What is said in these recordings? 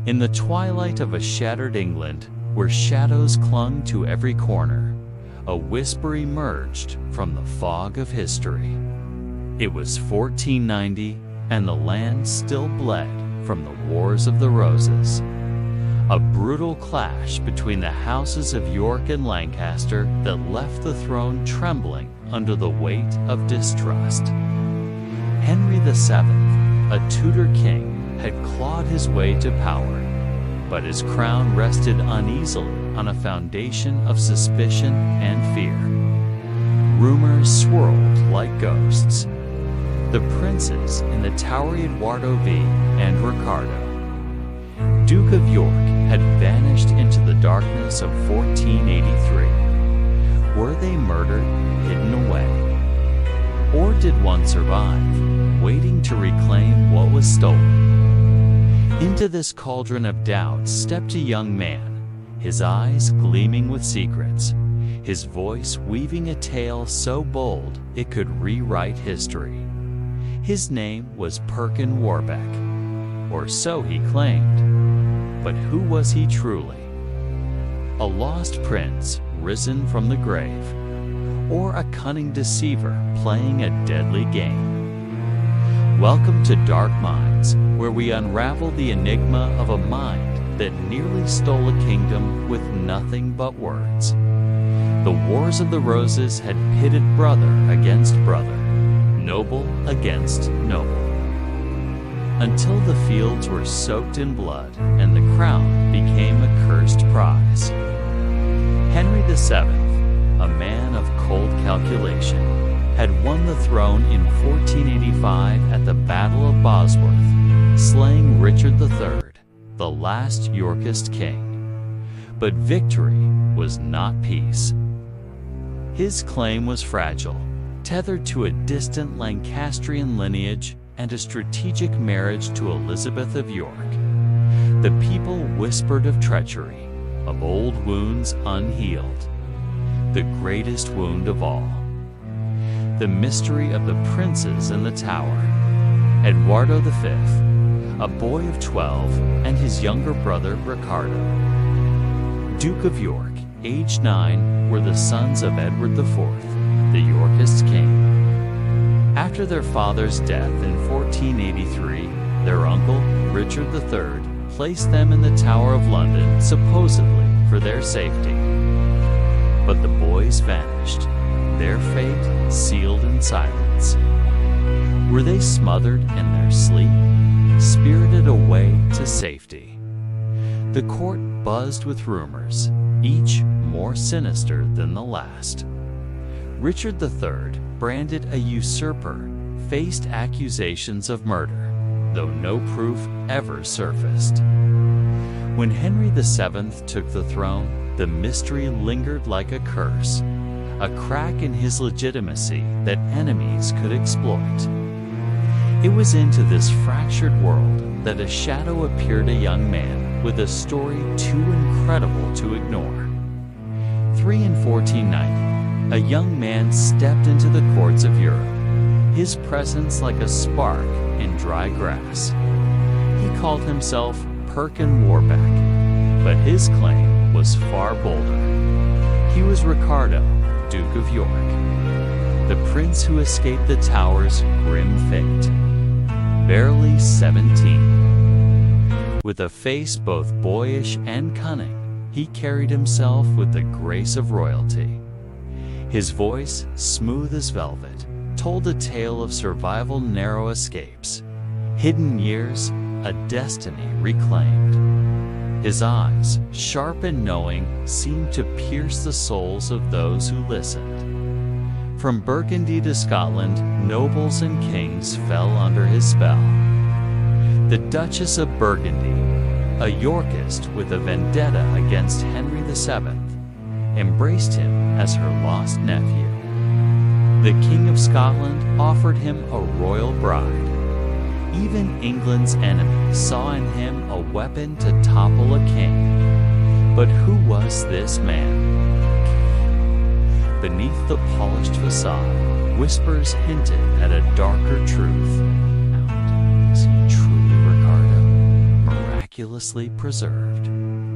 In the twilight of a shattered England, where shadows clung to every corner, a whisper emerged from the fog of history. It was 1490, and the land still bled from the Wars of the Roses. A brutal clash between the houses of York and Lancaster that left the throne trembling under the weight of distrust. Henry VII, a Tudor king, had clawed his way to power, but his crown rested uneasily on a foundation of suspicion and fear. Rumors swirled like ghosts. The princes in the Tower Eduardo V and Ricardo, Duke of York, had vanished into the darkness of 1483. Were they murdered, hidden away? Or did one survive, waiting to reclaim what was stolen? Into this cauldron of doubt stepped a young man, his eyes gleaming with secrets, his voice weaving a tale so bold it could rewrite history. His name was Perkin Warbeck, or so he claimed. But who was he truly? A lost prince risen from the grave, or a cunning deceiver playing a deadly game? Welcome to Dark Minds, where we unravel the enigma of a mind that nearly stole a kingdom with nothing but words. The Wars of the Roses had pitted brother against brother, noble against noble, until the fields were soaked in blood and the crown became a cursed prize. Henry VII, a man of cold calculation, had won the throne in 1485 at the Battle of Bosworth, slaying Richard III, the last Yorkist king. But victory was not peace. His claim was fragile, tethered to a distant Lancastrian lineage and a strategic marriage to Elizabeth of York. The people whispered of treachery, of old wounds unhealed. The greatest wound of all. The mystery of the princes in the Tower. Eduardo V, a boy of 12, and his younger brother Ricardo, Duke of York, aged 9, were the sons of Edward IV, the Yorkist king. After their father's death in 1483, their uncle, Richard III, placed them in the Tower of London, supposedly for their safety. But the boys vanished, their fate sealed in silence. Were they smothered in their sleep, spirited away to safety? The court buzzed with rumors, each more sinister than the last. Richard III, branded a usurper, faced accusations of murder, though no proof ever surfaced. When Henry VII took the throne, the mystery lingered like a curse, a crack in his legitimacy that enemies could exploit. It was into this fractured world that a shadow appeared, a young man with a story too incredible to ignore. In 1490, a young man stepped into the courts of Europe, his presence like a spark in dry grass. He called himself Perkin Warbeck, but his claim was far bolder. He was Ricardo, Duke of York, the prince who escaped the Tower's grim fate. Barely 17. With a face both boyish and cunning, he carried himself with the grace of royalty. His voice, smooth as velvet, told a tale of survival, narrow escapes, hidden years, a destiny reclaimed. His eyes, sharp and knowing, seemed to pierce the souls of those who listened. From Burgundy to Scotland, nobles and kings fell under his spell. The Duchess of Burgundy, a Yorkist with a vendetta against Henry VII, embraced him as her lost nephew. The King of Scotland offered him a royal bride. Even England's enemies saw in him a weapon to topple a king. But who was this man? Beneath the polished facade, whispers hinted at a darker truth. Was he truly Ricardo, miraculously preserved,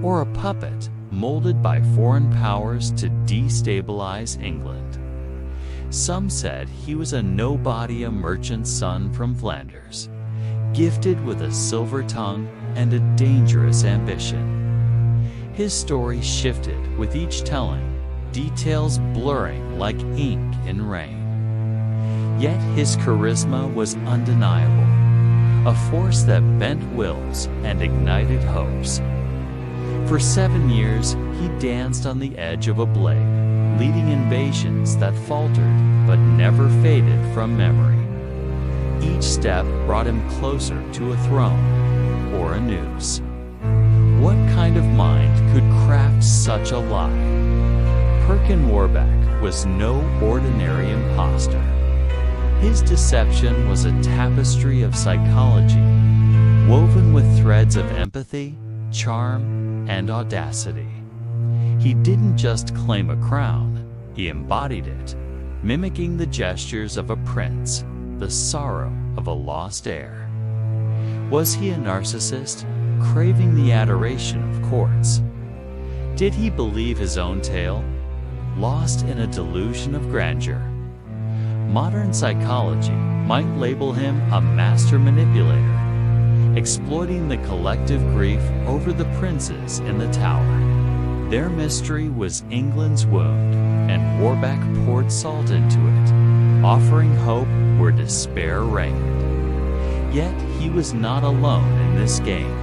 or a puppet molded by foreign powers to destabilize England. Some said he was a nobody, a merchant's son from Flanders, gifted with a silver tongue and a dangerous ambition. His story shifted with each telling, details blurring like ink in rain. Yet his charisma was undeniable, a force that bent wills and ignited hopes. For 7 years, he danced on the edge of a blade, leading invasions that faltered but never faded from memory. Each step brought him closer to a throne or a noose. What kind of mind could craft such a lie? Perkin Warbeck was no ordinary impostor. His deception was a tapestry of psychology, woven with threads of empathy, charm, and audacity. He didn't just claim a crown, he embodied it, mimicking the gestures of a prince, the sorrow of a lost heir. Was he a narcissist, craving the adoration of courts? Did he believe his own tale, lost in a delusion of grandeur? Modern psychology might label him a master manipulator, exploiting the collective grief over the princes in the Tower. Their mystery was England's wound, and Warbeck poured salt into it, offering hope where despair reigned. Yet he was not alone in this game.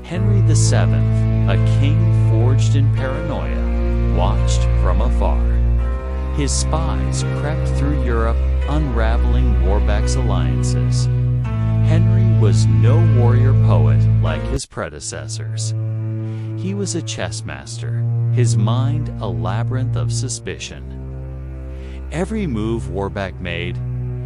Henry VII, a king forged in paranoia, watched from afar. His spies crept through Europe, unraveling Warbeck's alliances. Henry was no warrior poet like his predecessors. He was a chess master, his mind a labyrinth of suspicion. Every move Warbeck made,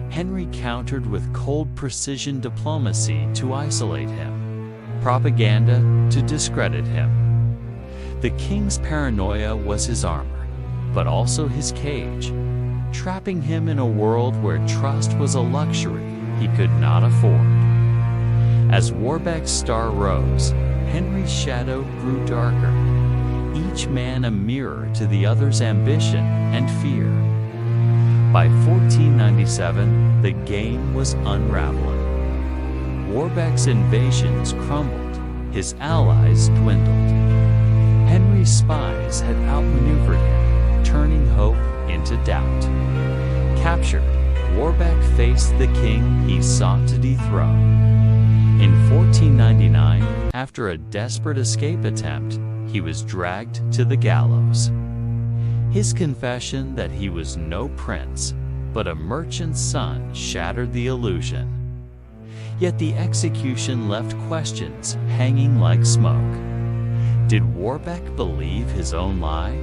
Henry countered with cold precision diplomacy to isolate him, propaganda to discredit him. The king's paranoia was his armor, but also his cage, trapping him in a world where trust was a luxury he could not afford. As Warbeck's star rose, Henry's shadow grew darker, each man a mirror to the other's ambition and fear. By 1497, the game was unraveling. Warbeck's invasions crumbled, his allies dwindled. Henry's spies had outmaneuvered him, turning hope into doubt. Captured, Warbeck faced the king he sought to dethrone. In 1499, after a desperate escape attempt, he was dragged to the gallows. His confession that he was no prince, but a merchant's son shattered the illusion. Yet the execution left questions hanging like smoke. Did Warbeck believe his own lie?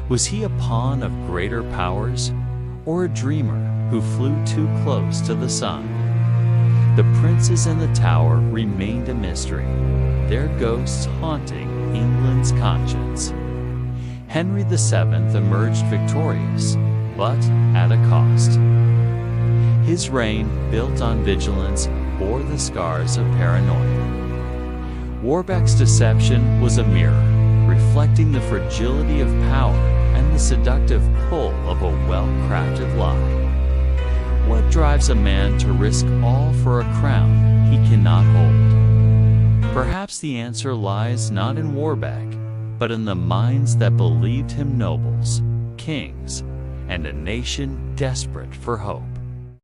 Was he a pawn of greater powers, or a dreamer who flew too close to the sun? The princes in the Tower remained a mystery, their ghosts haunting England's conscience. Henry VII emerged victorious, but at a cost. His reign, built on vigilance, bore the scars of paranoia. Warbeck's deception was a mirror, reflecting the fragility of power and the seductive pull of a well-crafted lie. What drives a man to risk all for a crown he cannot hold? Perhaps the answer lies not in Warbeck, but in the minds that believed him nobles, kings, and a nation desperate for hope.